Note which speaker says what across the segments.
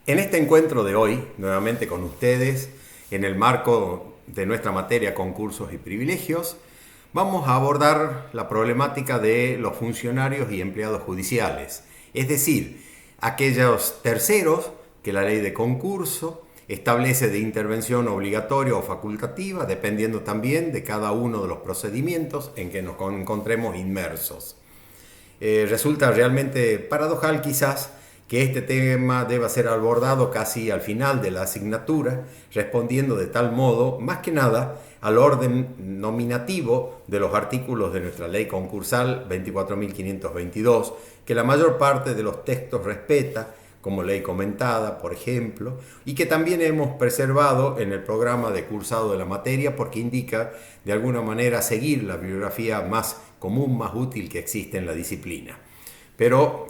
Speaker 1: En este encuentro de hoy, nuevamente con ustedes, en el marco de nuestra materia concursos y privilegios, vamos a abordar la problemática de los funcionarios y empleados judiciales, es decir, aquellos terceros que la ley de concurso establece de intervención obligatoria o facultativa, dependiendo también de cada uno de los procedimientos en que nos encontremos inmersos. Resulta realmente paradojal quizás que este tema deba ser abordado casi al final de la asignatura, respondiendo de tal modo, más que nada, al orden nominativo de los artículos de nuestra ley concursal 24.522, que la mayor parte de los textos respeta, como ley comentada, por ejemplo, y que también hemos preservado en el programa de cursado de la materia porque indica, de alguna manera, seguir la bibliografía más común, más útil que existe en la disciplina. Pero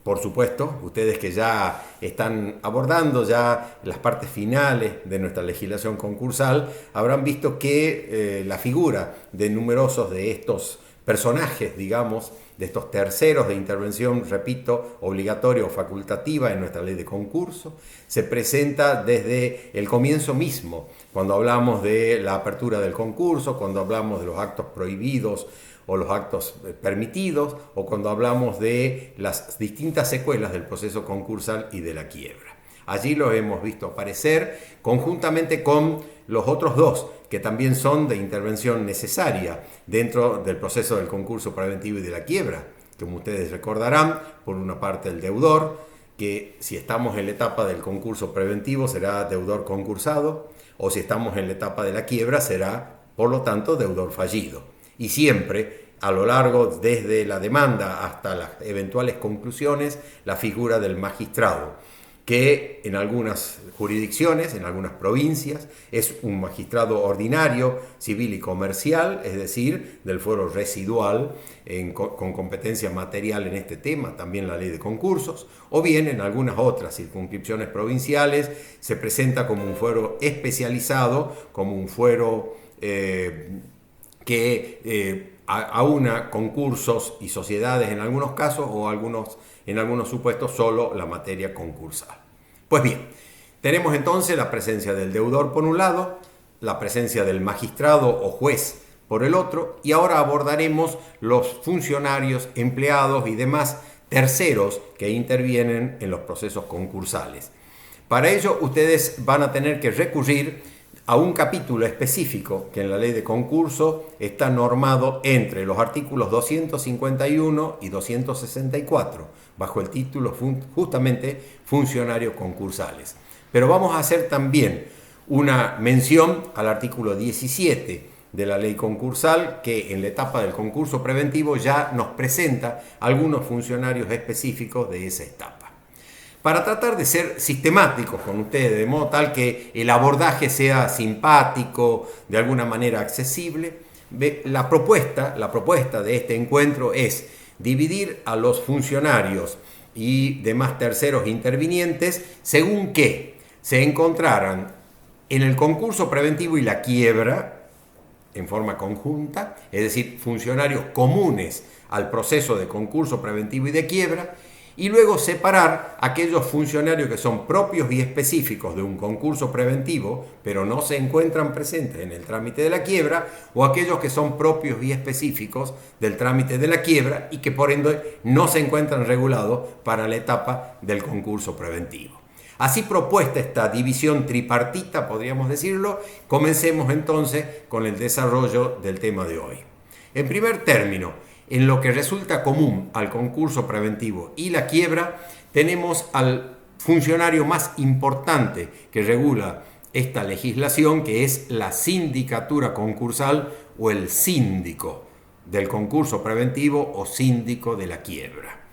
Speaker 1: por supuesto, ustedes que ya están abordando ya las partes finales de nuestra legislación concursal, habrán visto que la figura de numerosos de estos personajes, digamos, de estos terceros de intervención, repito, obligatoria o facultativa en nuestra ley de concurso, se presenta desde el comienzo mismo, cuando hablamos de la apertura del concurso, cuando hablamos de los actos prohibidos o los actos permitidos, o cuando hablamos de las distintas secuelas del proceso concursal y de la quiebra. Allí lo hemos visto aparecer conjuntamente con los otros dos, que también son de intervención necesaria dentro del proceso del concurso preventivo y de la quiebra. Como ustedes recordarán, por una parte el deudor, que si estamos en la etapa del concurso preventivo será deudor concursado, o si estamos en la etapa de la quiebra será, por lo tanto, deudor fallido. Y siempre, a lo largo, desde la demanda hasta las eventuales conclusiones, la figura del magistrado, que en algunas jurisdicciones, en algunas provincias, es un magistrado ordinario, civil y comercial, es decir, del fuero residual, con competencia material en este tema, también la ley de concursos, o bien en algunas otras circunscripciones provinciales se presenta como un fuero especializado, como un fuero que aúna concursos y sociedades en algunos casos o en algunos supuestos solo la materia concursal. Pues bien, tenemos entonces la presencia del deudor por un lado, la presencia del magistrado o juez por el otro, y ahora abordaremos los funcionarios, empleados y demás terceros que intervienen en los procesos concursales. Para ello, ustedes van a tener que recurrir a un capítulo específico que en la ley de concurso está normado entre los artículos 251 y 264, bajo el título justamente funcionarios concursales. Pero vamos a hacer también una mención al artículo 17 de la ley concursal, que en la etapa del concurso preventivo ya nos presenta algunos funcionarios específicos de esa etapa. Para tratar de ser sistemáticos con ustedes, de modo tal que el abordaje sea simpático, de alguna manera accesible, la propuesta de este encuentro es dividir a los funcionarios y demás terceros intervinientes según que se encontraran en el concurso preventivo y la quiebra en forma conjunta, es decir, funcionarios comunes al proceso de concurso preventivo y de quiebra, y luego separar aquellos funcionarios que son propios y específicos de un concurso preventivo, pero no se encuentran presentes en el trámite de la quiebra, o aquellos que son propios y específicos del trámite de la quiebra y que por ende no se encuentran regulados para la etapa del concurso preventivo. Así propuesta esta división tripartita, podríamos decirlo, comencemos entonces con el desarrollo del tema de hoy. En primer término, en lo que resulta común al concurso preventivo y la quiebra, tenemos al funcionario más importante que regula esta legislación, que es la sindicatura concursal o el síndico del concurso preventivo o síndico de la quiebra.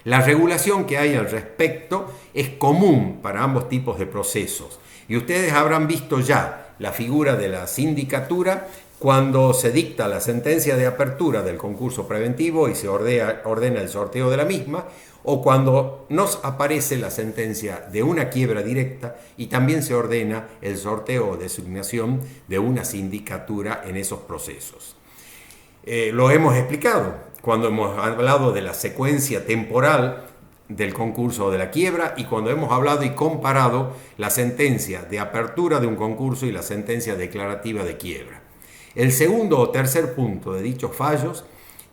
Speaker 1: La regulación que hay al respecto es común para ambos tipos de procesos y ustedes habrán visto ya la figura de la sindicatura cuando se dicta la sentencia de apertura del concurso preventivo y se ordena el sorteo de la misma, o cuando nos aparece la sentencia de una quiebra directa y también se ordena el sorteo o designación de una sindicatura en esos procesos. Lo hemos explicado cuando hemos hablado de la secuencia temporal del concurso o de la quiebra y cuando hemos hablado y comparado la sentencia de apertura de un concurso y la sentencia declarativa de quiebra. El segundo o tercer punto de dichos fallos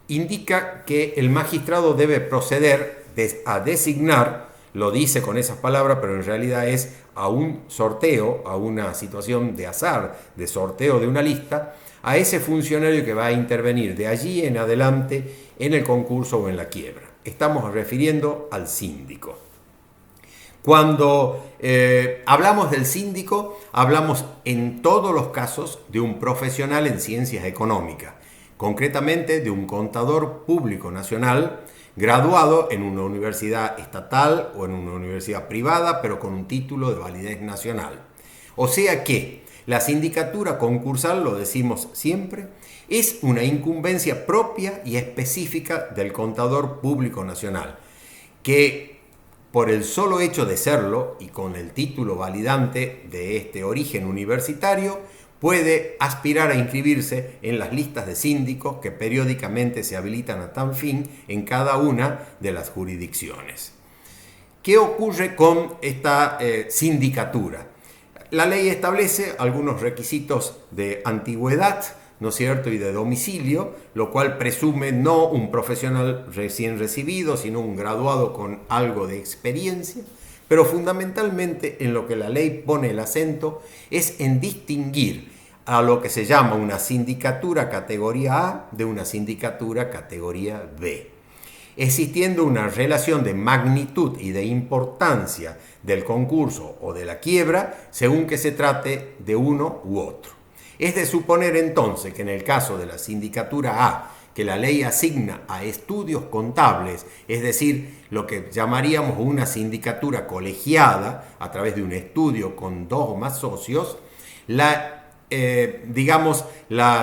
Speaker 1: indica que el magistrado debe proceder a designar, lo dice con esas palabras, pero en realidad es a un sorteo, a una situación de azar, de sorteo de una lista, a ese funcionario que va a intervenir de allí en adelante en el concurso o en la quiebra. Estamos refiriendo al síndico. Cuando hablamos del síndico, hablamos en todos los casos de un profesional en ciencias económicas, concretamente de un contador público nacional graduado en una universidad estatal o en una universidad privada, pero con un título de validez nacional. O sea que la sindicatura concursal, lo decimos siempre, es una incumbencia propia y específica del contador público nacional, que por el solo hecho de serlo y con el título validante de este origen universitario, puede aspirar a inscribirse en las listas de síndicos que periódicamente se habilitan a tal fin en cada una de las jurisdicciones. ¿Qué ocurre con esta sindicatura? La ley establece algunos requisitos de antigüedad, ¿no es cierto?, y de domicilio, lo cual presume no un profesional recién recibido, sino un graduado con algo de experiencia, pero fundamentalmente en lo que la ley pone el acento es en distinguir a lo que se llama una sindicatura categoría A de una sindicatura categoría B, existiendo una relación de magnitud y de importancia del concurso o de la quiebra según que se trate de uno u otro. Es de suponer entonces que en el caso de la sindicatura A, que la ley asigna a estudios contables, es decir, lo que llamaríamos una sindicatura colegiada a través de un estudio con 2 o más socios, la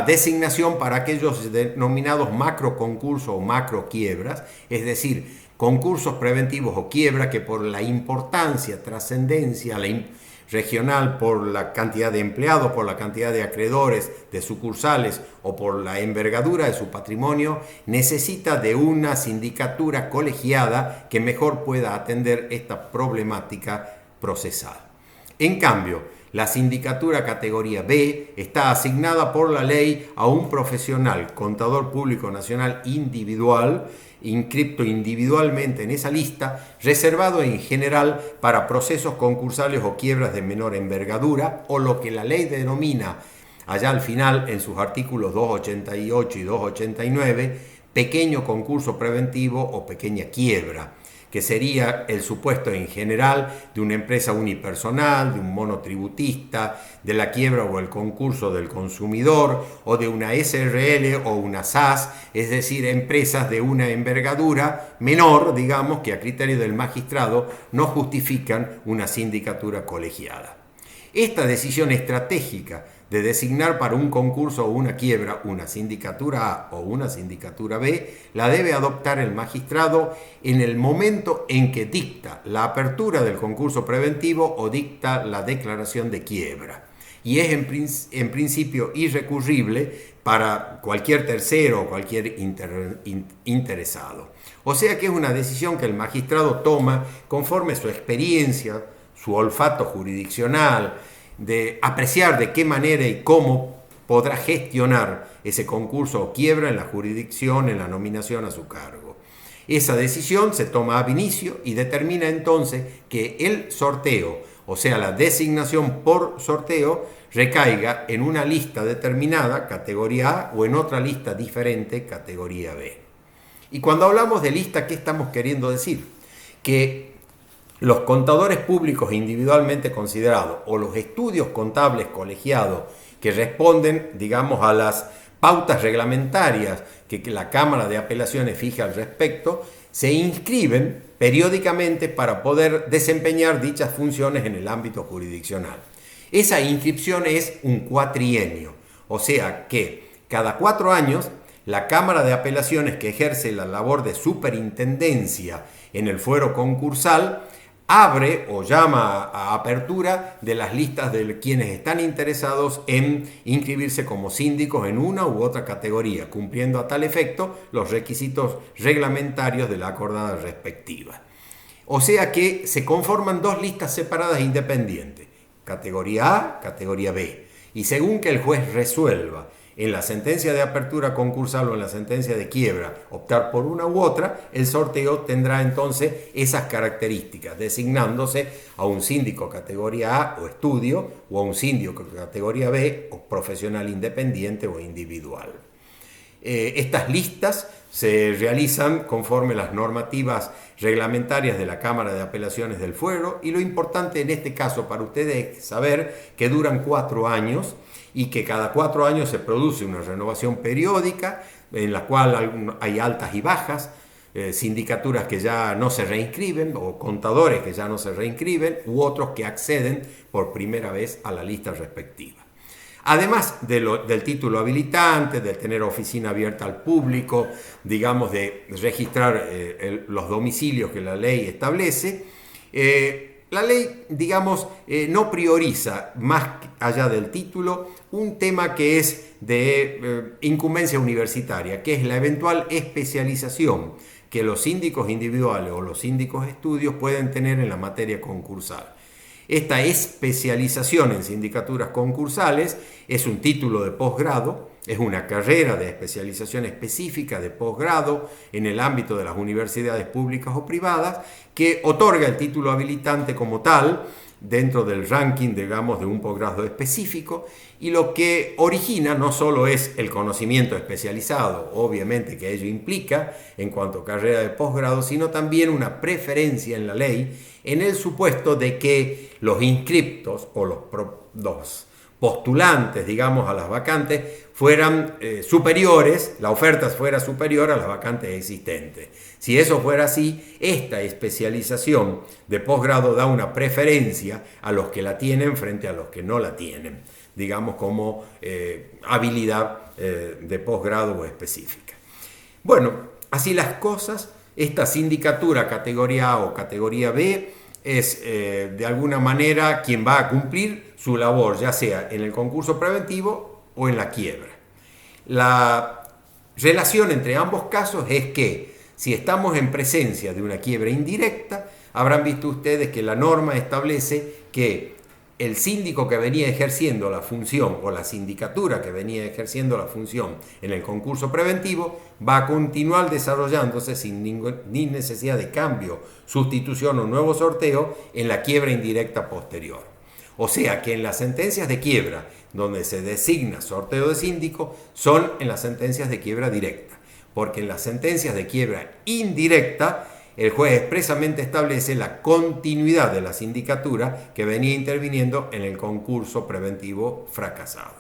Speaker 1: designación para aquellos denominados macro concursos o macro quiebras, es decir, concursos preventivos o quiebra que por la importancia, trascendencia regional, por la cantidad de empleados, por la cantidad de acreedores, de sucursales o por la envergadura de su patrimonio, necesita de una sindicatura colegiada que mejor pueda atender esta problemática procesal. En cambio, la sindicatura categoría B está asignada por la ley a un profesional, contador público nacional individual, inscripto individualmente en esa lista, reservado en general para procesos concursales o quiebras de menor envergadura, o lo que la ley denomina allá al final en sus artículos 288 y 289, pequeño concurso preventivo o pequeña quiebra, que sería el supuesto en general de una empresa unipersonal, de un monotributista, de la quiebra o el concurso del consumidor, o de una SRL o una SAS, es decir, empresas de una envergadura menor, digamos, que a criterio del magistrado no justifican una sindicatura colegiada. Esta decisión estratégica de designar para un concurso o una quiebra una sindicatura A o una sindicatura B, la debe adoptar el magistrado en el momento en que dicta la apertura del concurso preventivo o dicta la declaración de quiebra. Y es en principio irrecurrible para cualquier tercero o cualquier interesado. O sea que es una decisión que el magistrado toma conforme su experiencia, su olfato jurisdiccional, de apreciar de qué manera y cómo podrá gestionar ese concurso o quiebra en la jurisdicción, en la nominación a su cargo. Esa decisión se toma ab inicio y determina entonces que el sorteo, o sea, la designación por sorteo, recaiga en una lista determinada, categoría A, o en otra lista diferente, categoría B. Y cuando hablamos de lista, ¿qué estamos queriendo decir? Que los contadores públicos individualmente considerados o los estudios contables colegiados que responden, digamos, a las pautas reglamentarias que la Cámara de Apelaciones fija al respecto, se inscriben periódicamente para poder desempeñar dichas funciones en el ámbito jurisdiccional. Esa inscripción es un cuatrienio, o sea que cada 4 años la Cámara de Apelaciones que ejerce la labor de superintendencia en el fuero concursal abre o llama a apertura de las listas de quienes están interesados en inscribirse como síndicos en una u otra categoría, cumpliendo a tal efecto los requisitos reglamentarios de la acordada respectiva. O sea que se conforman dos listas separadas e independientes, categoría A, categoría B. Y según que el juez resuelva en la sentencia de apertura concursal o en la sentencia de quiebra optar por una u otra, el sorteo tendrá entonces esas características, designándose a un síndico categoría A o estudio, o a un síndico categoría B o profesional independiente o individual. Estas listas se realizan conforme las normativas reglamentarias de la Cámara de Apelaciones del Fuero, y lo importante en este caso para ustedes es saber que duran 4 años y que cada 4 años se produce una renovación periódica en la cual hay altas y bajas, sindicaturas que ya no se reinscriben o contadores que ya no se reinscriben u otros que acceden por primera vez a la lista respectiva. Además del título habilitante, de tener oficina abierta al público, digamos, de registrar los domicilios que la ley establece, la ley, digamos, no prioriza más allá del título un tema que es de incumbencia universitaria, que es la eventual especialización que los síndicos individuales o los síndicos estudios pueden tener en la materia concursal. Esta especialización en sindicaturas concursales es un título de posgrado, es una carrera de especialización específica de posgrado en el ámbito de las universidades públicas o privadas, que otorga el título habilitante como tal dentro del ranking, digamos, de un posgrado específico, y lo que origina no solo es el conocimiento especializado, obviamente que ello implica en cuanto a carrera de posgrado, sino también una preferencia en la ley en el supuesto de que los inscriptos o los postulantes, digamos, a las vacantes fueran superiores, la oferta fuera superior a las vacantes existentes. Si eso fuera así, esta especialización de posgrado da una preferencia a los que la tienen frente a los que no la tienen, digamos, como habilidad de posgrado específica. Bueno, así las cosas, esta sindicatura categoría A o categoría B es de alguna manera quien va a cumplir su labor, ya sea en el concurso preventivo o en la quiebra. La relación entre ambos casos es que si estamos en presencia de una quiebra indirecta, habrán visto ustedes que la norma establece que el síndico que venía ejerciendo la función o la sindicatura que venía ejerciendo la función en el concurso preventivo va a continuar desarrollándose sin ni necesidad de cambio, sustitución o nuevo sorteo en la quiebra indirecta posterior. O sea que en las sentencias de quiebra donde se designa sorteo de síndico son en las sentencias de quiebra directa, porque en las sentencias de quiebra indirecta el juez expresamente establece la continuidad de la sindicatura que venía interviniendo en el concurso preventivo fracasado.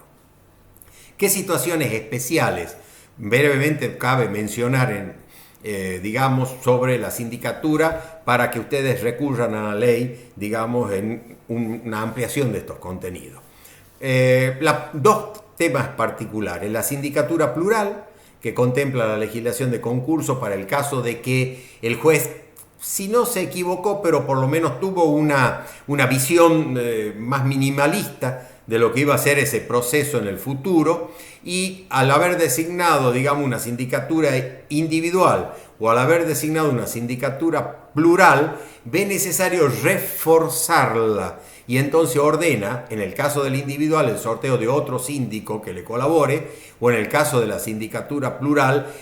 Speaker 1: ¿Qué situaciones especiales brevemente cabe mencionar digamos, sobre la sindicatura para que ustedes recurran a la ley, digamos, en una ampliación de estos contenidos? Dos temas particulares: la sindicatura plural, que contempla la legislación de concurso para el caso de que el juez, si no se equivocó, pero por lo menos tuvo una visión más minimalista de lo que iba a ser ese proceso en el futuro, y al haber designado, digamos, una sindicatura individual o al haber designado una sindicatura plural, ve necesario reforzarla y entonces ordena, en el caso del individual, el sorteo de otro síndico que le colabore, o en el caso de la sindicatura plural,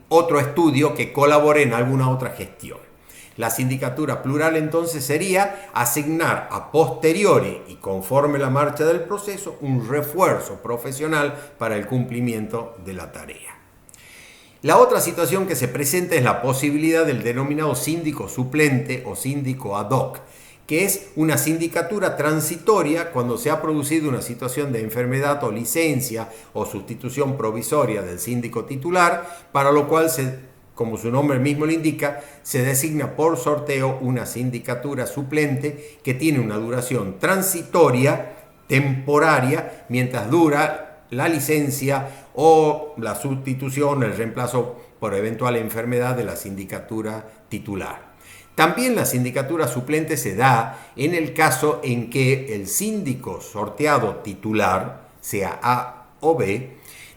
Speaker 1: otro estudio que colabore en alguna otra gestión. La sindicatura plural entonces sería asignar a posteriori y conforme la marcha del proceso un refuerzo profesional para el cumplimiento de la tarea. La otra situación que se presenta es la posibilidad del denominado síndico suplente o síndico ad hoc, que es una sindicatura transitoria cuando se ha producido una situación de enfermedad o licencia o sustitución provisoria del síndico titular, para lo cual, como su nombre mismo lo indica, se designa por sorteo una sindicatura suplente que tiene una duración transitoria, temporaria, mientras dura la licencia o la sustitución, el reemplazo por eventual enfermedad de la sindicatura titular. También la sindicatura suplente se da en el caso en que el síndico sorteado titular, sea A o B,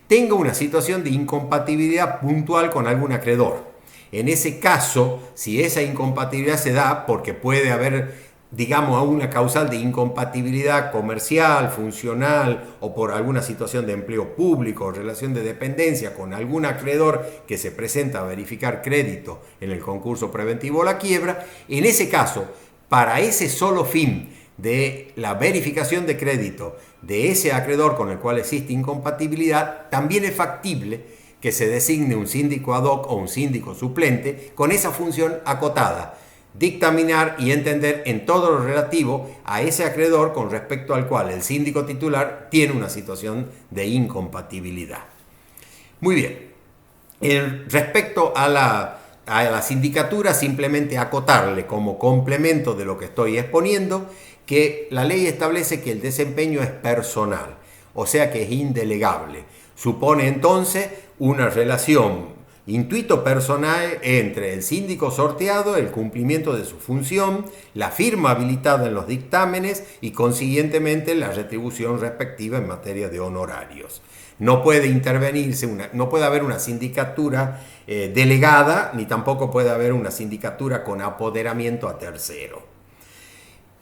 Speaker 1: tenga una situación de incompatibilidad puntual con algún acreedor. En ese caso, si esa incompatibilidad se da porque puede haber, digamos, una causal de incompatibilidad comercial, funcional o por alguna situación de empleo público o relación de dependencia con algún acreedor que se presenta a verificar crédito en el concurso preventivo o la quiebra, en ese caso, para ese solo fin de la verificación de crédito de ese acreedor con el cual existe incompatibilidad, también es factible que se designe un síndico ad hoc o un síndico suplente con esa función acotada: dictaminar y entender en todo lo relativo a ese acreedor con respecto al cual el síndico titular tiene una situación de incompatibilidad. Muy bien. Respecto a la sindicatura, simplemente acotarle como complemento de lo que estoy exponiendo que la ley establece que el desempeño es personal, o sea que es indelegable. Supone entonces una relación intuito personal entre el síndico sorteado, el cumplimiento de su función, la firma habilitada en los dictámenes y consiguientemente la retribución respectiva en materia de honorarios. No puede intervenirse, no puede haber una sindicatura delegada, ni tampoco puede haber una sindicatura con apoderamiento a tercero.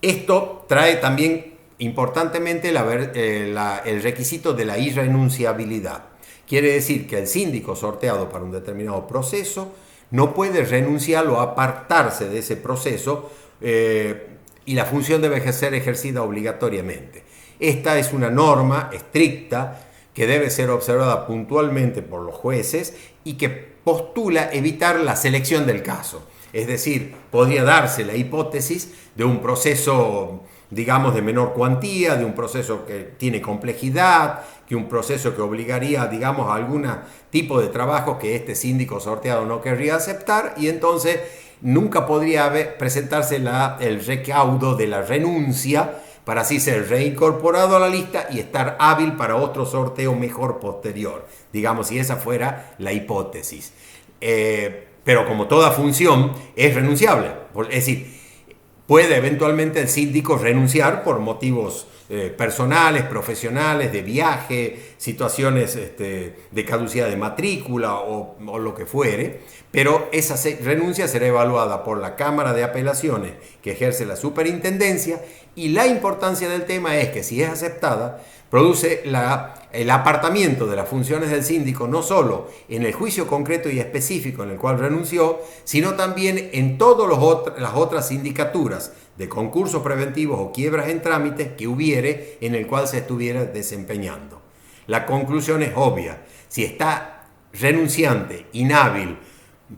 Speaker 1: Esto trae también importantemente el requisito de la irrenunciabilidad. Quiere decir que el síndico sorteado para un determinado proceso no puede renunciar o apartarse de ese proceso y la función debe ser ejercida obligatoriamente. Esta es una norma estricta que debe ser observada puntualmente por los jueces y que postula evitar la selección del caso. Es decir, podría darse la hipótesis de un proceso, digamos, de menor cuantía, de un proceso que tiene complejidad, que un proceso que obligaría, digamos, a algún tipo de trabajo que este síndico sorteado no querría aceptar, y entonces nunca podría presentarse el recaudo de la renuncia para así ser reincorporado a la lista y estar hábil para otro sorteo mejor posterior, digamos, si esa fuera la hipótesis. Pero como toda función es renunciable, es decir, puede eventualmente el síndico renunciar por motivos personales, profesionales, de viaje, situaciones de caducidad de matrícula o lo que fuere, pero esa renuncia será evaluada por la Cámara de Apelaciones que ejerce la superintendencia, y la importancia del tema es que si es aceptada, produce el apartamiento de las funciones del síndico no solo en el juicio concreto y específico en el cual renunció, sino también en todas las otras sindicaturas de concursos preventivos o quiebras en trámites que hubiere en el cual se estuviera desempeñando. La conclusión es obvia: si está renunciante, inhábil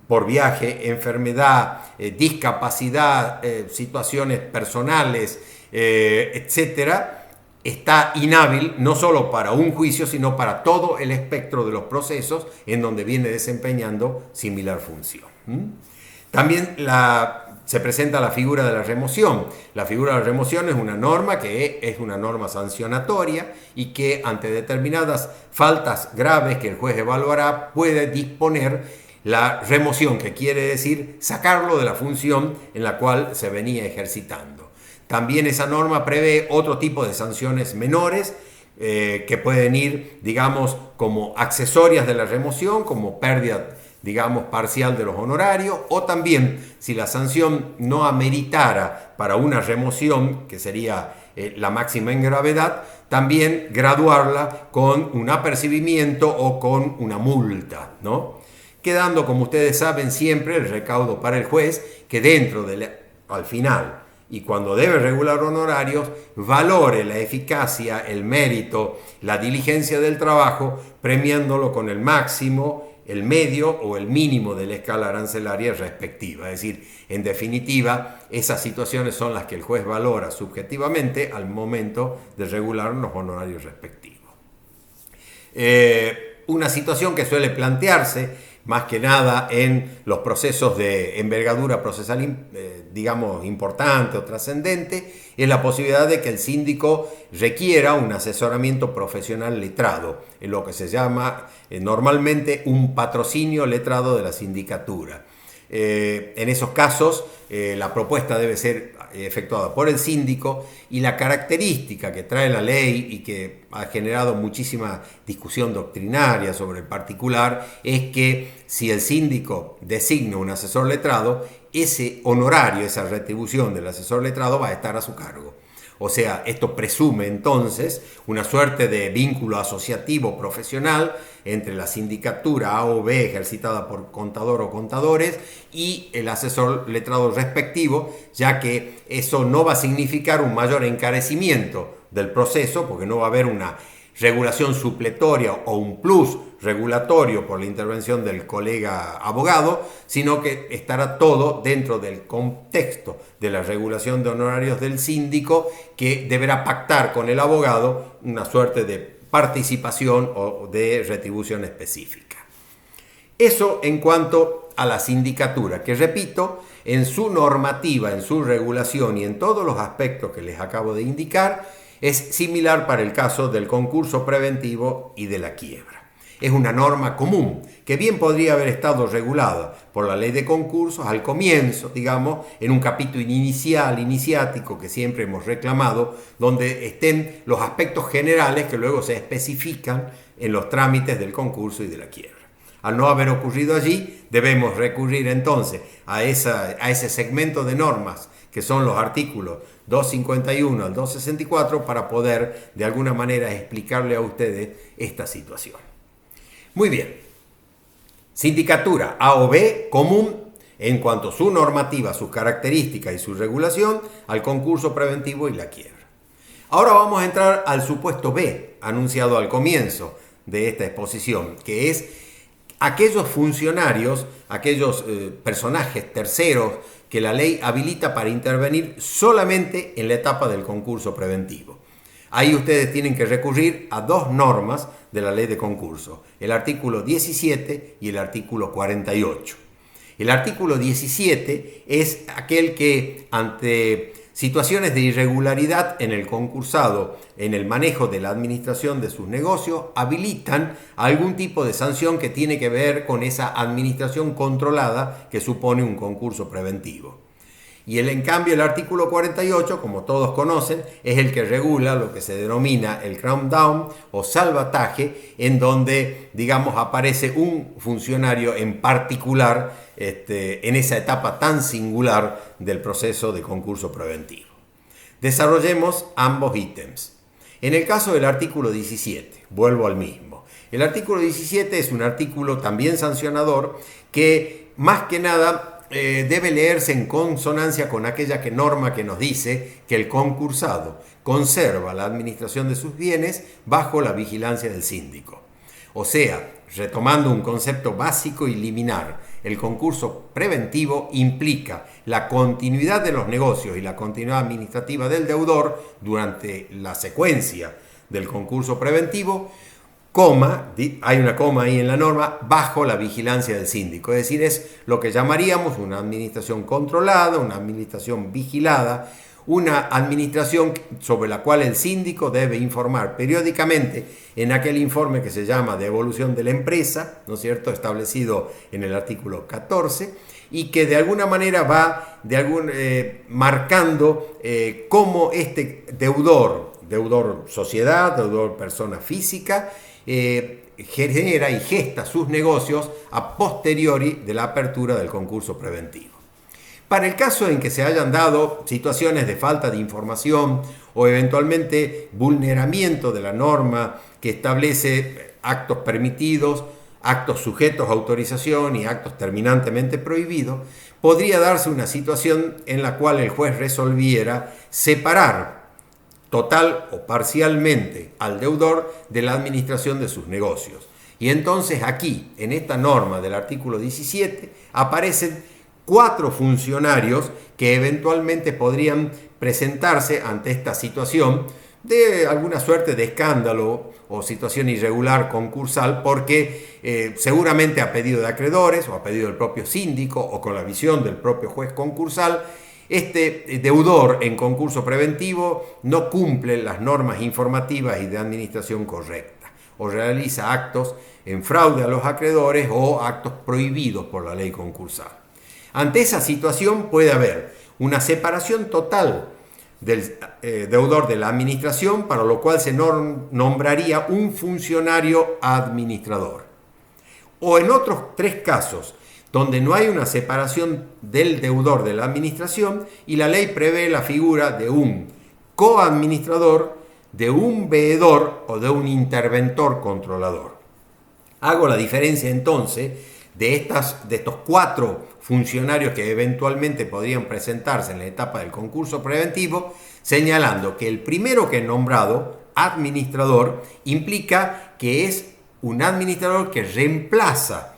Speaker 1: por viaje, enfermedad, discapacidad, situaciones personales, etcétera, está inhábil no solo para un juicio, sino para todo el espectro de los procesos en donde viene desempeñando similar función. También se presenta la figura de la remoción. La figura de la remoción es una norma que es una norma sancionatoria y que ante determinadas faltas graves que el juez evaluará puede disponer la remoción, que quiere decir sacarlo de la función en la cual se venía ejercitando. También esa norma prevé otro tipo de sanciones menores que pueden ir, digamos, como accesorias de la remoción, como pérdida, digamos, parcial de los honorarios, o también si la sanción no ameritara para una remoción, que sería la máxima en gravedad, también graduarla con un apercibimiento o con una multa, ¿no? Quedando, como ustedes saben, siempre el recaudo para el juez, que al final y cuando debe regular honorarios, valore la eficacia, el mérito, la diligencia del trabajo, premiándolo con el máximo, el medio o el mínimo de la escala arancelaria respectiva. Es decir, en definitiva, esas situaciones son las que el juez valora subjetivamente al momento de regular los honorarios respectivos. Una situación que suele plantearse más que nada en los procesos de envergadura procesal, digamos, importante o trascendente, es la posibilidad de que el síndico requiera un asesoramiento profesional letrado, en lo que se llama normalmente un patrocinio letrado de la sindicatura. En esos casos, la propuesta debe ser efectuada por el síndico, y la característica que trae la ley y que ha generado muchísima discusión doctrinaria sobre el particular es que si el síndico designa un asesor letrado, ese honorario, esa retribución del asesor letrado va a estar a su cargo. O sea, esto presume entonces una suerte de vínculo asociativo profesional entre la sindicatura A o B ejercitada por contador o contadores y el asesor letrado respectivo, ya que eso no va a significar un mayor encarecimiento del proceso, porque no va a haber una regulación supletoria o un plus regulatorio por la intervención del colega abogado, sino que estará todo dentro del contexto de la regulación de honorarios del síndico, que deberá pactar con el abogado una suerte de participación o de retribución específica. Eso en cuanto a la sindicatura, que repito, en su normativa, en su regulación y en todos los aspectos que les acabo de indicar, es similar para el caso del concurso preventivo y de la quiebra. Es una norma común que bien podría haber estado regulada por la ley de concursos al comienzo, digamos, en un capítulo iniciático que siempre hemos reclamado, donde estén los aspectos generales que luego se especifican en los trámites del concurso y de la quiebra. Al no haber ocurrido allí, debemos recurrir entonces a ese segmento de normas que son los artículos 251 al 264 para poder de alguna manera explicarle a ustedes esta situación. Muy bien, sindicatura A o B común en cuanto a su normativa, sus características y su regulación al concurso preventivo y la quiebra. Ahora vamos a entrar al supuesto B, anunciado al comienzo de esta exposición, que es aquellos funcionarios, aquellos personajes terceros que la ley habilita para intervenir solamente en la etapa del concurso preventivo. Ahí ustedes tienen que recurrir a dos normas de la ley de concurso, el artículo 17 y el artículo 48. El artículo 17 es aquel que ante situaciones de irregularidad en el concursado, en el manejo de la administración de sus negocios, habilitan algún tipo de sanción que tiene que ver con esa administración controlada que supone un concurso preventivo. Y en cambio el artículo 48, como todos conocen, es el que regula lo que se denomina el cram down o salvataje, en donde, digamos, aparece un funcionario en particular en esa etapa tan singular del proceso de concurso preventivo. Desarrollemos ambos ítems. En el caso del artículo 17, vuelvo al mismo. El artículo 17 es un artículo también sancionador que más que nada debe leerse en consonancia con aquella norma que nos dice que el concursado conserva la administración de sus bienes bajo la vigilancia del síndico. O sea, retomando un concepto básico y liminar, el concurso preventivo implica la continuidad de los negocios y la continuidad administrativa del deudor durante la secuencia del concurso preventivo, hay una coma ahí en la norma, bajo la vigilancia del síndico. Es decir, es lo que llamaríamos una administración controlada, una administración vigilada, una administración sobre la cual el síndico debe informar periódicamente en aquel informe que se llama de evolución de la empresa, ¿no es cierto?, establecido en el artículo 14, y que de alguna manera va marcando cómo este deudor sociedad, deudor persona física, genera y gesta sus negocios a posteriori de la apertura del concurso preventivo. Para el caso en que se hayan dado situaciones de falta de información o eventualmente vulneramiento de la norma que establece actos permitidos, actos sujetos a autorización y actos terminantemente prohibidos, podría darse una situación en la cual el juez resolviera separar total o parcialmente al deudor de la administración de sus negocios. Y entonces aquí, en esta norma del artículo 17, aparecen 4 funcionarios que eventualmente podrían presentarse ante esta situación de alguna suerte de escándalo o situación irregular concursal, porque seguramente a pedido de acreedores o a pedido del propio síndico o con la visión del propio juez concursal, este deudor en concurso preventivo no cumple las normas informativas y de administración correcta o realiza actos en fraude a los acreedores o actos prohibidos por la ley concursal. Ante esa situación puede haber una separación total del deudor de la administración, para lo cual se nombraría un funcionario administrador. O en otros tres casos, donde no hay una separación del deudor de la administración y la ley prevé la figura de un coadministrador, de un veedor o de un interventor controlador. Hago la diferencia entonces de estos cuatro funcionarios que eventualmente podrían presentarse en la etapa del concurso preventivo, señalando que el primero que he nombrado, administrador, implica que es un administrador que reemplaza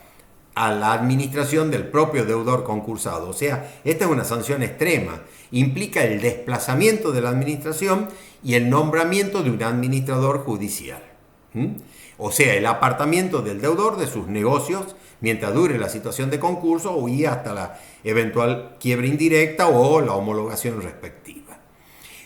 Speaker 1: a la administración del propio deudor concursado. O sea, esta es una sanción extrema. Implica el desplazamiento de la administración y el nombramiento de un administrador judicial. O sea, el apartamiento del deudor de sus negocios mientras dure la situación de concurso y hasta la eventual quiebra indirecta o la homologación respectiva.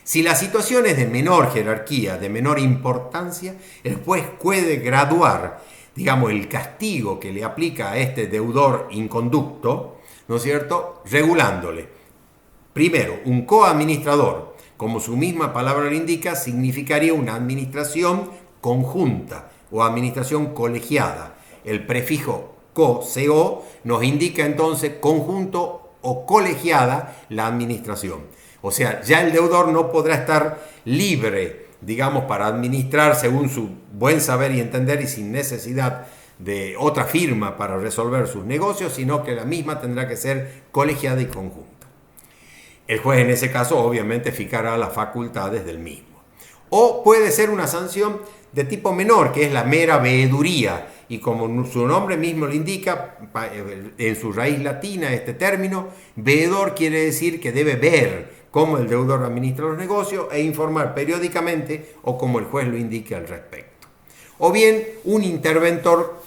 Speaker 1: Si la situación es de menor jerarquía, de menor importancia, el juez puede graduar, digamos, el castigo que le aplica a este deudor inconducto, ¿no es cierto?, regulándole. Primero, un coadministrador, como su misma palabra lo indica, significaría una administración conjunta o administración colegiada. El prefijo co nos indica entonces conjunto o colegiada la administración. O sea, ya el deudor no podrá estar libre, digamos, para administrar según su buen saber y entender y sin necesidad de otra firma para resolver sus negocios, sino que la misma tendrá que ser colegiada y conjunta. El juez en ese caso obviamente fijará las facultades del mismo. O puede ser una sanción de tipo menor, que es la mera veeduría, y como su nombre mismo lo indica, en su raíz latina este término, veedor quiere decir que debe ver cómo el deudor administra los negocios e informar periódicamente o como el juez lo indique al respecto. O bien un interventor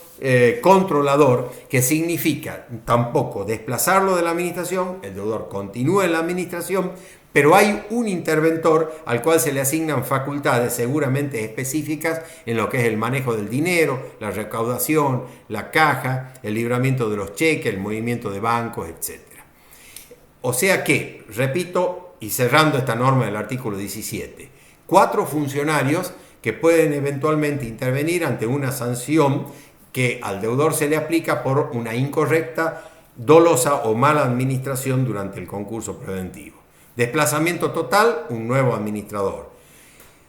Speaker 1: controlador, que significa tampoco desplazarlo de la administración, el deudor continúa en la administración, pero hay un interventor al cual se le asignan facultades seguramente específicas en lo que es el manejo del dinero, la recaudación, la caja, el libramiento de los cheques, el movimiento de bancos, etc. O sea que, repito, y cerrando esta norma del artículo 17, 4 funcionarios que pueden eventualmente intervenir ante una sanción que al deudor se le aplica por una incorrecta, dolosa o mala administración durante el concurso preventivo. Desplazamiento total, un nuevo administrador.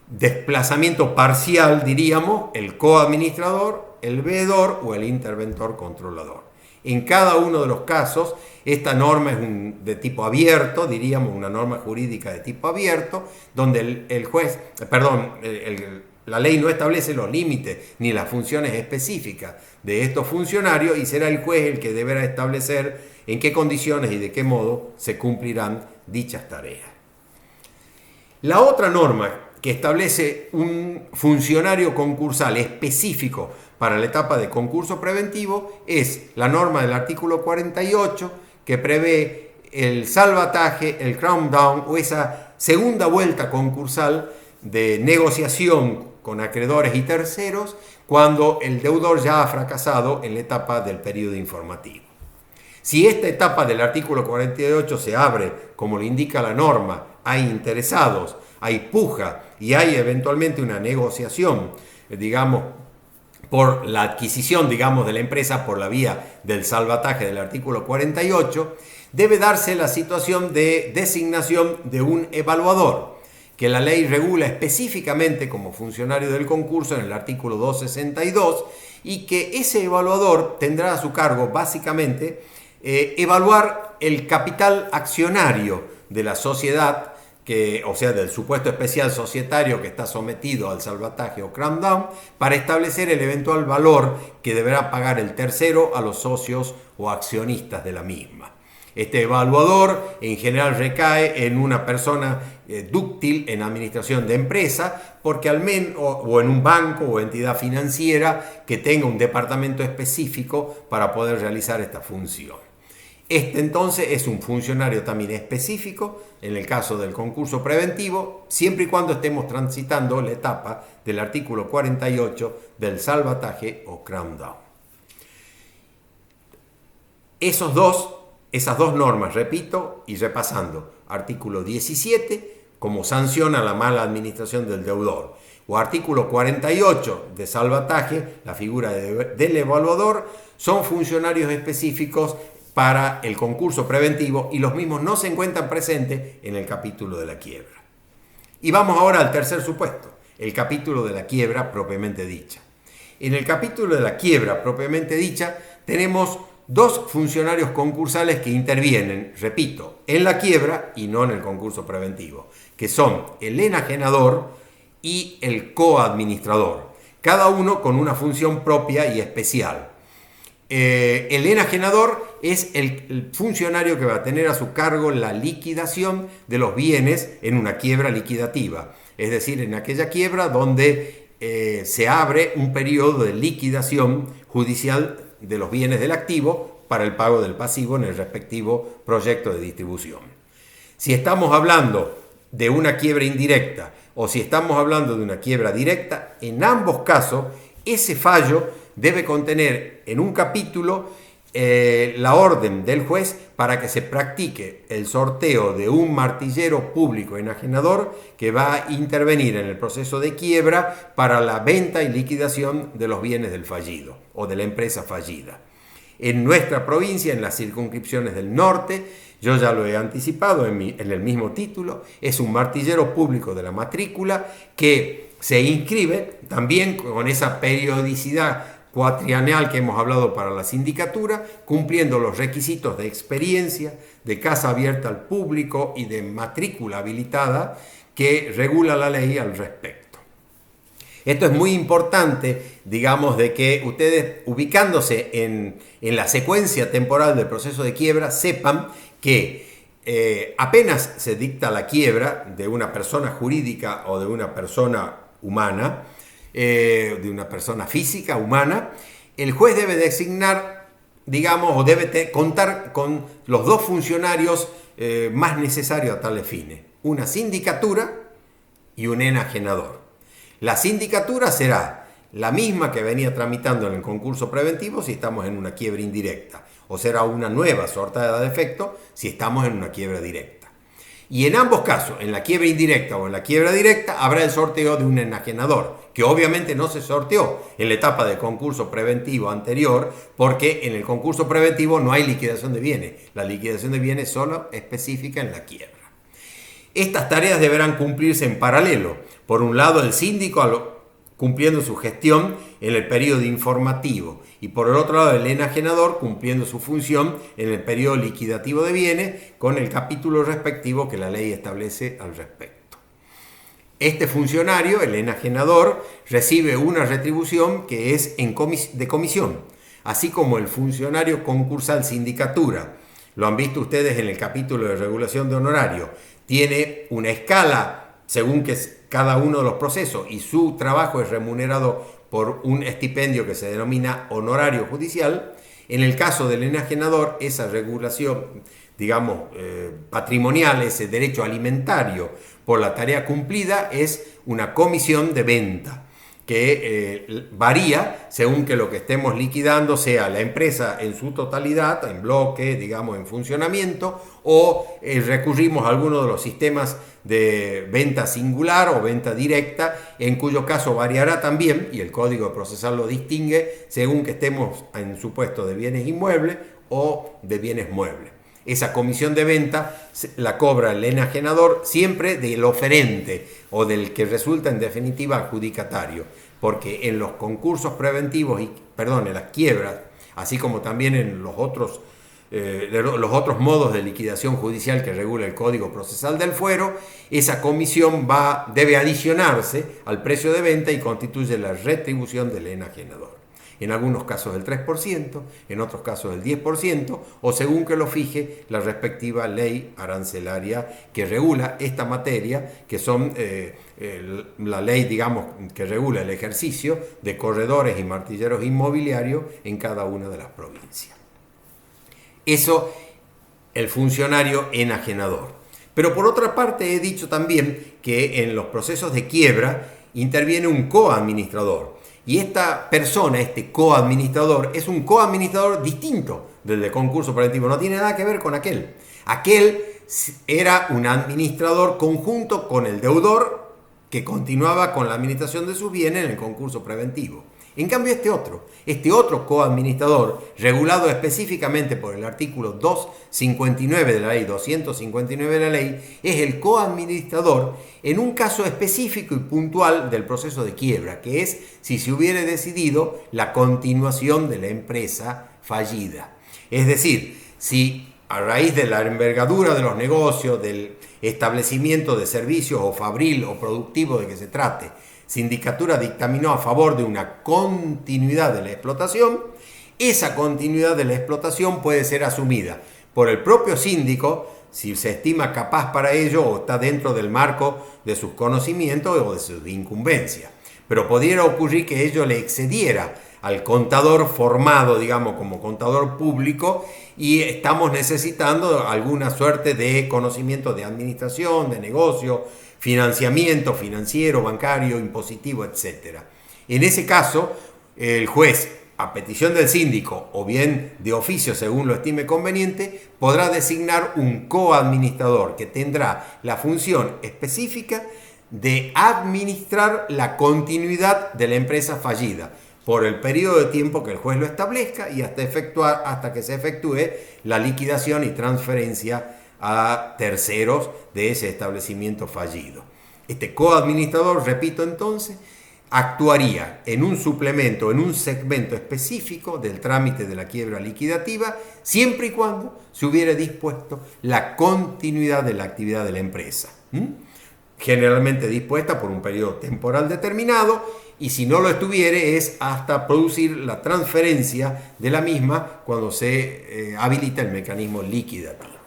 Speaker 1: Desplazamiento parcial, diríamos, el coadministrador, el veedor o el interventor controlador. En cada uno de los casos, esta norma es de tipo abierto, diríamos una norma jurídica de tipo abierto, donde la ley no establece los límites ni las funciones específicas de estos funcionarios y será el juez el que deberá establecer en qué condiciones y de qué modo se cumplirán dichas tareas. La otra norma que establece un funcionario concursal específico para la etapa de concurso preventivo es la norma del artículo 48 que prevé el salvataje, el crown down o esa segunda vuelta concursal de negociación con acreedores y terceros cuando el deudor ya ha fracasado en la etapa del periodo informativo. Si esta etapa del artículo 48 se abre, como lo indica la norma, hay interesados, hay puja y hay eventualmente una negociación, digamos, por la adquisición, digamos, de la empresa por la vía del salvataje del artículo 48, debe darse la situación de designación de un evaluador, que la ley regula específicamente como funcionario del concurso en el artículo 262, y que ese evaluador tendrá a su cargo básicamente evaluar el capital accionario de la sociedad, o sea, del supuesto especial societario que está sometido al salvataje o cram down, para establecer el eventual valor que deberá pagar el tercero a los socios o accionistas de la misma. Este evaluador en general recae en una persona dúctil en administración de empresa, porque al menos, o en un banco o entidad financiera que tenga un departamento específico para poder realizar esta función. Este entonces es un funcionario también específico en el caso del concurso preventivo, siempre y cuando estemos transitando la etapa del artículo 48 del salvataje o cram down. Esos dos Esas dos normas, repito, y repasando, artículo 17, como sanción a la mala administración del deudor, o artículo 48 de salvataje, la figura del evaluador, son funcionarios específicos para el concurso preventivo y los mismos no se encuentran presentes en el capítulo de la quiebra. Y vamos ahora al tercer supuesto, el capítulo de la quiebra propiamente dicha. En el capítulo de la quiebra propiamente dicha tenemos dos funcionarios concursales que intervienen, repito, en la quiebra y no en el concurso preventivo, que son el enajenador y el coadministrador, cada uno con una función propia y especial. El enajenador es el funcionario que va a tener a su cargo la liquidación de los bienes en una quiebra liquidativa, es decir, en aquella quiebra donde se abre un periodo de liquidación judicial de los bienes del activo para el pago del pasivo en el respectivo proyecto de distribución. Si estamos hablando de una quiebra indirecta o si estamos hablando de una quiebra directa, en ambos casos ese fallo debe contener en un capítulo la orden del juez para que se practique el sorteo de un martillero público enajenador que va a intervenir en el proceso de quiebra para la venta y liquidación de los bienes del fallido o de la empresa fallida. En nuestra provincia, en las circunscripciones del norte, yo ya lo he anticipado en el mismo título, es un martillero público de la matrícula que se inscribe también con esa periodicidad cuatrienal que hemos hablado para la sindicatura, cumpliendo los requisitos de experiencia, de casa abierta al público y de matrícula habilitada que regula la ley al respecto. Esto es muy importante, digamos, de que ustedes, ubicándose en la secuencia temporal del proceso de quiebra, sepan que apenas se dicta la quiebra de una persona jurídica o de una persona humana, de una persona física, humana, el juez debe designar, digamos, o debe contar con los dos funcionarios más necesarios a tales fines, una sindicatura y un enajenador. La sindicatura será la misma que venía tramitando en el concurso preventivo si estamos en una quiebra indirecta, o será una nueva sorteada de efecto si estamos en una quiebra directa. Y en ambos casos, en la quiebra indirecta o en la quiebra directa, habrá el sorteo de un enajenador, que obviamente no se sorteó en la etapa de concurso preventivo anterior, porque en el concurso preventivo no hay liquidación de bienes. La liquidación de bienes solo específica en la quiebra. Estas tareas deberán cumplirse en paralelo. Por un lado, el síndico cumpliendo su gestión en el periodo informativo y por el otro lado el enajenador cumpliendo su función en el periodo liquidativo de bienes con el capítulo respectivo que la ley establece al respecto. Este funcionario, el enajenador, recibe una retribución que es de comisión, así como el funcionario concursal sindicatura. Lo han visto ustedes en el capítulo de regulación de honorario. Tiene una escala según que cada uno de los procesos y su trabajo es remunerado por un estipendio que se denomina honorario judicial. En el caso del enajenador, esa regulación, digamos, patrimonial, ese derecho alimentario por la tarea cumplida es una comisión de venta que varía según que lo que estemos liquidando sea la empresa en su totalidad, en bloque, digamos, en funcionamiento, o recurrimos a alguno de los sistemas de venta singular o venta directa, en cuyo caso variará también, y el Código Procesal lo distingue, según que estemos en supuesto de bienes inmuebles o de bienes muebles. Esa comisión de venta la cobra el enajenador siempre del oferente o del que resulta en definitiva adjudicatario, porque en los concursos preventivos, en las quiebras, así como también en los otros modos de liquidación judicial que regula el Código Procesal del Fuero, esa comisión debe adicionarse al precio de venta y constituye la retribución del enajenador. En algunos casos el 3%, en otros casos el 10%, o según que lo fije la respectiva ley arancelaria que regula esta materia, que son la ley, digamos, que regula el ejercicio de corredores y martilleros inmobiliarios en cada una de las provincias. Eso, el funcionario enajenador. Pero por otra parte he dicho también que en los procesos de quiebra interviene un coadministrador. Y esta persona, este coadministrador, es un coadministrador distinto del de concurso preventivo no tiene nada que ver con aquel. Aquel era un administrador conjunto con el deudor que continuaba con la administración de sus bienes en el concurso preventivo. En cambio, este otro coadministrador, regulado específicamente por el artículo 259 de la ley, 259 de la ley, es el coadministrador en un caso específico y puntual del proceso de quiebra, que es si se hubiera decidido la continuación de la empresa fallida. Es decir, si a raíz de la envergadura de los negocios, del establecimiento de servicios o fabril o productivo de que se trate, Sindicatura dictaminó a favor de una continuidad de la explotación, esa continuidad de la explotación puede ser asumida por el propio síndico si se estima capaz para ello o está dentro del marco de sus conocimientos o de sus incumbencias. Pero pudiera ocurrir que ello le excediera al contador formado, digamos, como contador público, y estamos necesitando alguna suerte de conocimiento de administración, de negocio, financiamiento financiero, bancario, impositivo, etc. En ese caso, el juez, a petición del síndico o bien de oficio según lo estime conveniente, podrá designar un coadministrador que tendrá la función específica de administrar la continuidad de la empresa fallida por el periodo de tiempo que el juez lo establezca y hasta que se efectúe la liquidación y transferencia a terceros de ese establecimiento fallido. Este coadministrador, repito entonces, actuaría en un suplemento, en un segmento específico del trámite de la quiebra liquidativa, siempre y cuando se hubiera dispuesto la continuidad de la actividad de la empresa. Generalmente dispuesta por un periodo temporal determinado, y si no lo estuviere es hasta producir la transferencia de la misma cuando se habilita el mecanismo liquidativo.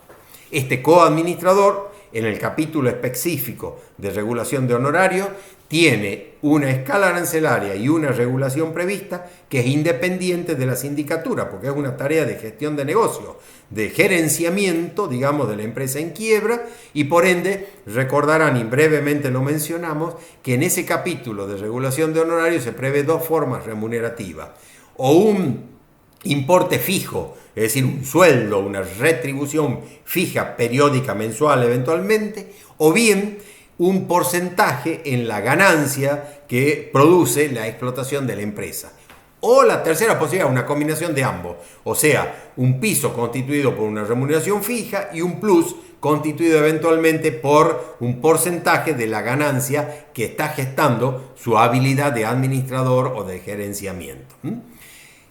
Speaker 1: Este coadministrador, en el capítulo específico de regulación de honorarios, tiene una escala arancelaria y una regulación prevista que es independiente de la sindicatura, porque es una tarea de gestión de negocio, de gerenciamiento, digamos, de la empresa en quiebra, y por ende, recordarán, y brevemente lo mencionamos, que en ese capítulo de regulación de honorarios se prevé dos formas remunerativas: o un importe fijo, es decir, un sueldo, una retribución fija, periódica, mensual eventualmente, o bien un porcentaje en la ganancia que produce la explotación de la empresa. O la tercera posibilidad, una combinación de ambos, o sea, un piso constituido por una remuneración fija y un plus constituido eventualmente por un porcentaje de la ganancia que está gestando su habilidad de administrador o de gerenciamiento.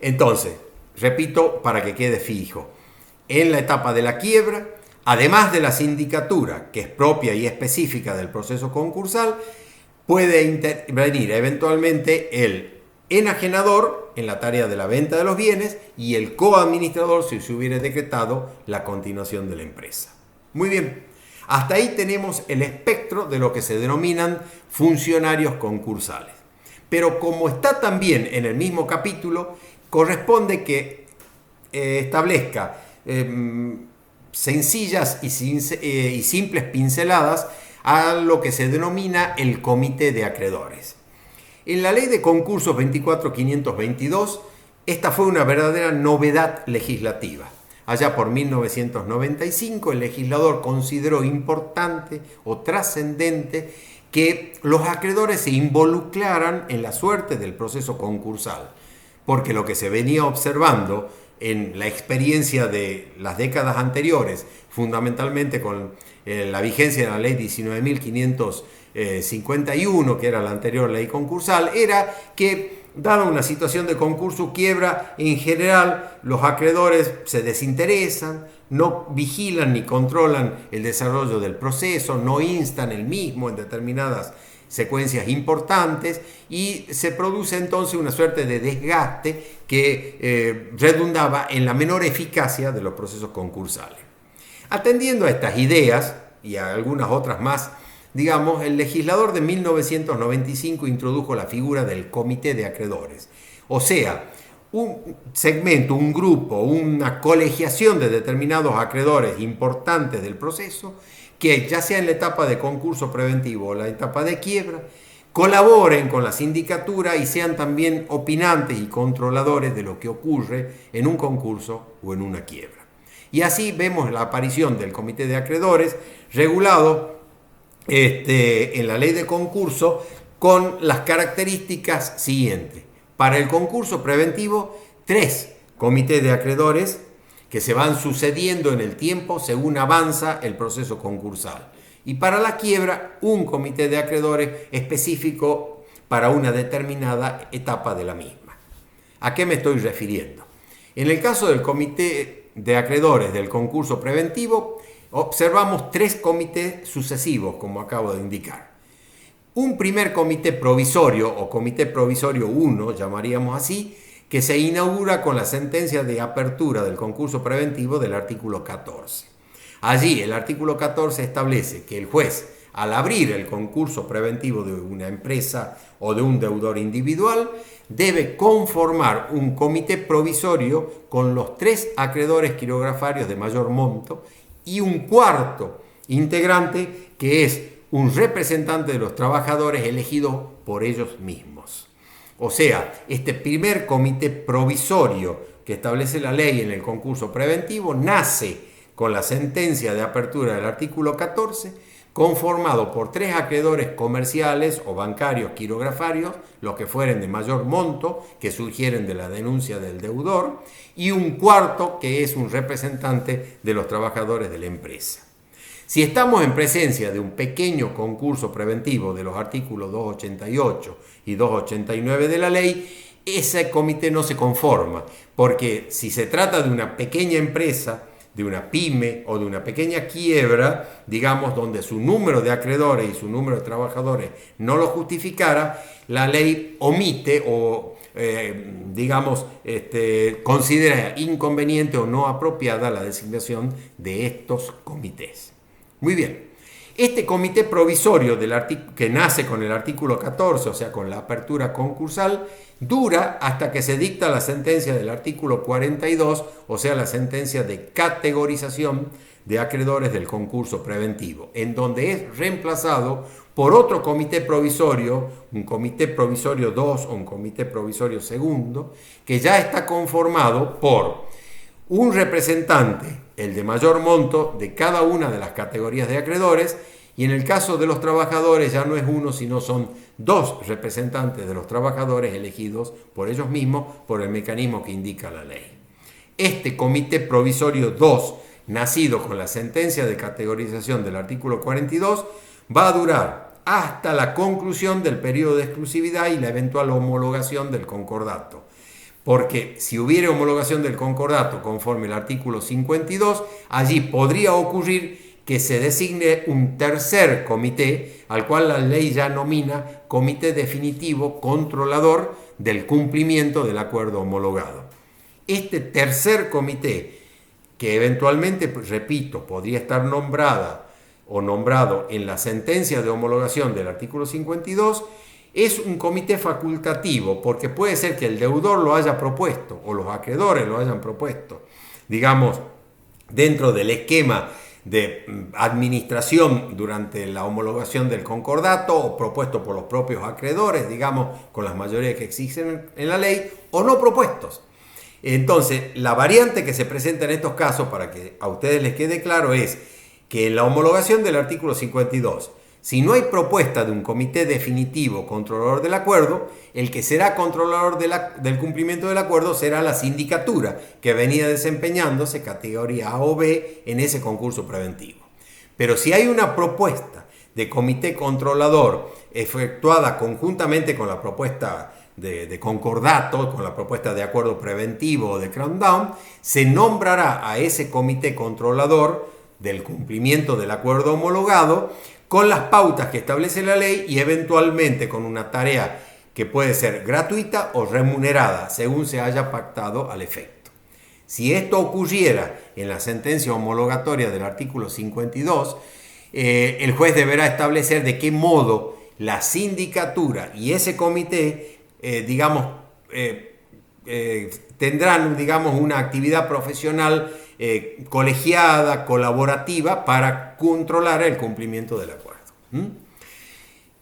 Speaker 1: Entonces, repito para que quede fijo, en la etapa de la quiebra, además de la sindicatura, que es propia y específica del proceso concursal, puede intervenir eventualmente el enajenador en la tarea de la venta de los bienes y el coadministrador si se hubiera decretado la continuación de la empresa. Muy bien, hasta ahí tenemos el espectro de lo que se denominan funcionarios concursales. Pero como está también en el mismo capítulo, corresponde que establezca sencillas y simples pinceladas a lo que se denomina el comité de acreedores. En la ley de concursos 24.522, esta fue una verdadera novedad legislativa. Allá por 1995, el legislador consideró importante o trascendente que los acreedores se involucraran en la suerte del proceso concursal, porque lo que se venía observando en la experiencia de las décadas anteriores, fundamentalmente con la vigencia de la ley 19.551, que era la anterior ley concursal, era que, dada una situación de concurso quiebra, en general los acreedores se desinteresan, no vigilan ni controlan el desarrollo del proceso, no instan el mismo en determinadas secuencias importantes, y se produce entonces una suerte de desgaste que redundaba en la menor eficacia de los procesos concursales. Atendiendo a estas ideas y a algunas otras más, digamos, el legislador de 1995 introdujo la figura del comité de acreedores, o sea, un segmento, un grupo, una colegiación de determinados acreedores importantes del proceso, que ya sea en la etapa de concurso preventivo o la etapa de quiebra, colaboren con la sindicatura y sean también opinantes y controladores de lo que ocurre en un concurso o en una quiebra. Y así vemos la aparición del comité de acreedores regulado en la ley de concurso con las características siguientes. Para el concurso preventivo, 3 comités de acreedores que se van sucediendo en el tiempo según avanza el proceso concursal. Y para la quiebra, un comité de acreedores específico para una determinada etapa de la misma. ¿A qué me estoy refiriendo? En el caso del comité de acreedores del concurso preventivo, observamos 3 comités sucesivos, como acabo de indicar. Un primer comité provisorio o comité provisorio 1, llamaríamos así, que se inaugura con la sentencia de apertura del concurso preventivo del artículo 14. Allí el artículo 14 establece que el juez, al abrir el concurso preventivo de una empresa o de un deudor individual, debe conformar un comité provisorio con los 3 acreedores quirografarios de mayor monto y un cuarto integrante que es un representante de los trabajadores elegido por ellos mismos. O sea, este primer comité provisorio que establece la ley en el concurso preventivo nace con la sentencia de apertura del artículo 14, conformado por 3 acreedores comerciales o bancarios quirografarios, los que fueren de mayor monto, que surgieren de la denuncia del deudor, y un cuarto que es un representante de los trabajadores de la empresa. Si estamos en presencia de un pequeño concurso preventivo de los artículos 288 y 289 de la ley, ese comité no se conforma, porque si se trata de una pequeña empresa, de una pyme o de una pequeña quiebra, digamos, donde su número de acreedores y su número de trabajadores no lo justificara, la ley omite o, considera inconveniente o no apropiada la designación de estos comités. Muy bien. Este comité provisorio que nace con el artículo 14, o sea, con la apertura concursal, dura hasta que se dicta la sentencia del artículo 42, o sea, la sentencia de categorización de acreedores del concurso preventivo, en donde es reemplazado por otro comité provisorio, un comité provisorio 2 o un comité provisorio segundo, que ya está conformado por un representante, el de mayor monto, de cada una de las categorías de acreedores, y en el caso de los trabajadores ya no es uno, sino son 2 representantes de los trabajadores elegidos por ellos mismos por el mecanismo que indica la ley. Este comité provisorio 2, nacido con la sentencia de categorización del artículo 42, va a durar hasta la conclusión del periodo de exclusividad y la eventual homologación del concordato. Porque si hubiera homologación del concordato conforme el artículo 52, allí podría ocurrir que se designe un tercer comité, al cual la ley ya nomina comité definitivo controlador del cumplimiento del acuerdo homologado. Este tercer comité, que eventualmente, repito, podría estar nombrado en la sentencia de homologación del artículo 52, es un comité facultativo, porque puede ser que el deudor lo haya propuesto o los acreedores lo hayan propuesto, digamos, dentro del esquema de administración durante la homologación del concordato o propuesto por los propios acreedores, digamos, con las mayorías que existen en la ley, o no propuestos. Entonces, la variante que se presenta en estos casos, para que a ustedes les quede claro, es que en la homologación del artículo 52, si no hay propuesta de un comité definitivo controlador del acuerdo, el que será controlador del cumplimiento del acuerdo será la sindicatura que venía desempeñándose categoría A o B en ese concurso preventivo. Pero si hay una propuesta de comité controlador efectuada conjuntamente con la propuesta de concordato, con la propuesta de acuerdo preventivo o de cramdown, se nombrará a ese comité controlador del cumplimiento del acuerdo homologado con las pautas que establece la ley y eventualmente con una tarea que puede ser gratuita o remunerada según se haya pactado al efecto. Si esto ocurriera en la sentencia homologatoria del artículo 52, el juez deberá establecer de qué modo la sindicatura y ese comité, tendrán, una actividad profesional colegiada, colaborativa, para controlar el cumplimiento del acuerdo.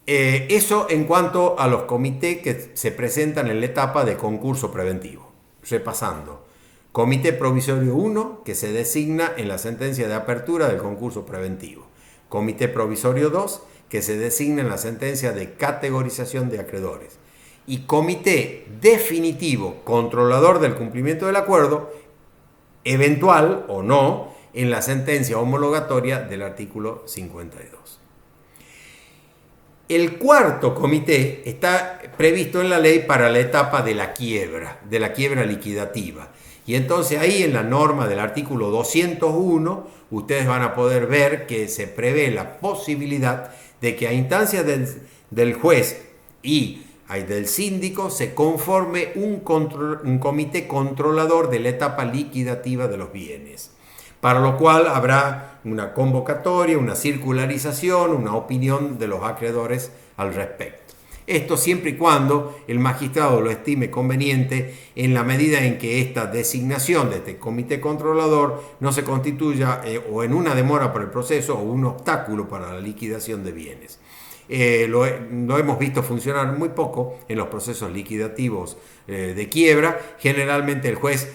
Speaker 1: Eso en cuanto a los comités que se presentan en la etapa de concurso preventivo. Repasando. Comité provisorio 1, que se designa en la sentencia de apertura del concurso preventivo. Comité provisorio 2, que se designa en la sentencia de categorización de acreedores. Y comité definitivo controlador del cumplimiento del acuerdo, eventual o no, en la sentencia homologatoria del artículo 52. El cuarto comité está previsto en la ley para la etapa de la quiebra liquidativa. Y entonces ahí en la norma del artículo 201, ustedes van a poder ver que se prevé la posibilidad de que a instancia del juez y del síndico se conforme un comité controlador de la etapa liquidativa de los bienes, para lo cual habrá una convocatoria, una circularización, una opinión de los acreedores al respecto. Esto siempre y cuando el magistrado lo estime conveniente, en la medida en que esta designación de este comité controlador no se constituya o en una demora para el proceso o un obstáculo para la liquidación de bienes. Lo hemos visto funcionar muy poco en los procesos liquidativos de quiebra. Generalmente el juez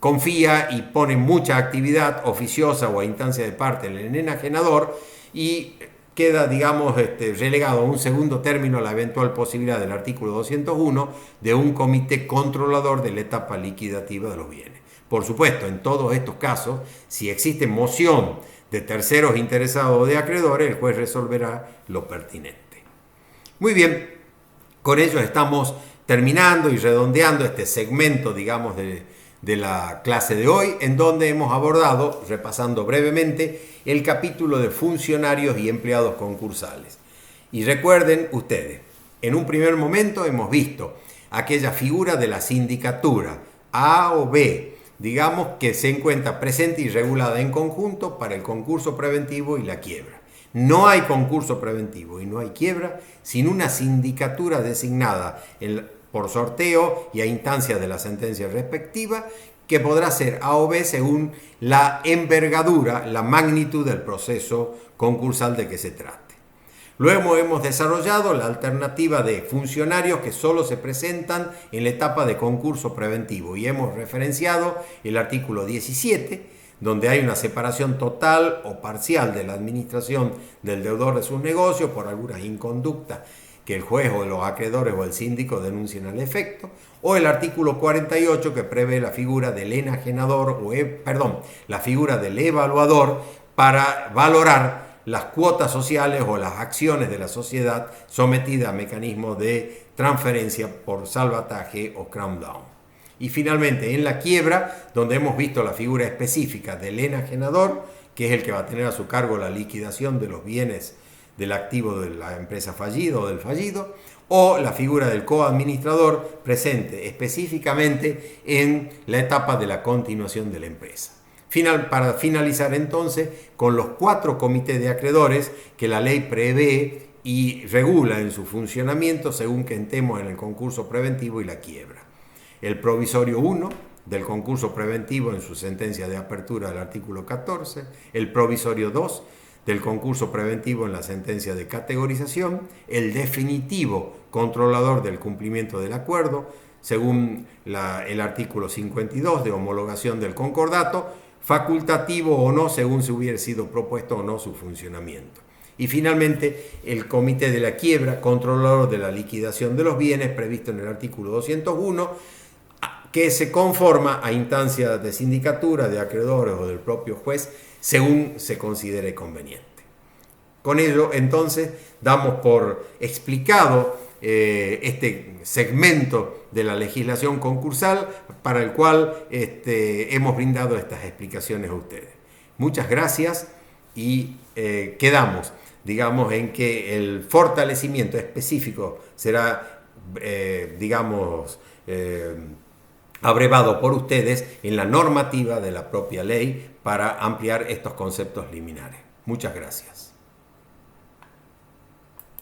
Speaker 1: confía y pone mucha actividad oficiosa o a instancia de parte en el enajenador y queda, digamos, relegado a un segundo término la eventual posibilidad del artículo 201 de un comité controlador de la etapa liquidativa de los bienes. Por supuesto, en todos estos casos, si existe moción de terceros interesados o de acreedores, el juez resolverá lo pertinente. Muy bien, con ello estamos terminando y redondeando este segmento, digamos, de la clase de hoy, en donde hemos abordado, repasando brevemente, el capítulo de funcionarios y empleados concursales. Y recuerden ustedes, en un primer momento hemos visto aquella figura de la sindicatura A o B, digamos, que se encuentra presente y regulada en conjunto para el concurso preventivo y la quiebra. No hay concurso preventivo y no hay quiebra sin una sindicatura designada por sorteo y a instancia de la sentencia respectiva, que podrá ser A o B según la envergadura, la magnitud del proceso concursal de que se trate. Luego hemos desarrollado la alternativa de funcionarios que solo se presentan en la etapa de concurso preventivo y hemos referenciado el artículo 17, donde hay una separación total o parcial de la administración del deudor de sus negocios por algunas inconductas que el juez o los acreedores o el síndico denuncien al efecto, o el artículo 48 que prevé la figura del enajenador la figura del evaluador para valorar las cuotas sociales o las acciones de la sociedad sometida a mecanismos de transferencia por salvataje o crown down. Y finalmente en la quiebra, donde hemos visto la figura específica del enajenador, que es el que va a tener a su cargo la liquidación de los bienes del activo de la empresa fallida o del fallido, o la figura del coadministrador presente específicamente en la etapa de la continuación de la empresa. Para finalizar entonces con los 4 comités de acreedores que la ley prevé y regula en su funcionamiento según que entremos en el concurso preventivo y la quiebra. El provisorio 1 del concurso preventivo en su sentencia de apertura del artículo 14, el provisorio 2 del concurso preventivo en la sentencia de categorización, el definitivo controlador del cumplimiento del acuerdo, según el artículo 52 de homologación del concordato, facultativo o no, según se hubiera sido propuesto o no su funcionamiento. Y finalmente, el comité de la quiebra, controlador de la liquidación de los bienes, previsto en el artículo 201, que se conforma a instancia de sindicatura, de acreedores o del propio juez, según se considere conveniente. Con ello, entonces, damos por explicado este segmento de la legislación concursal para el cual hemos brindado estas explicaciones a ustedes. Muchas gracias y quedamos, digamos, en que el fortalecimiento específico será, abrevado por ustedes en la normativa de la propia ley para ampliar estos conceptos liminares. Muchas gracias.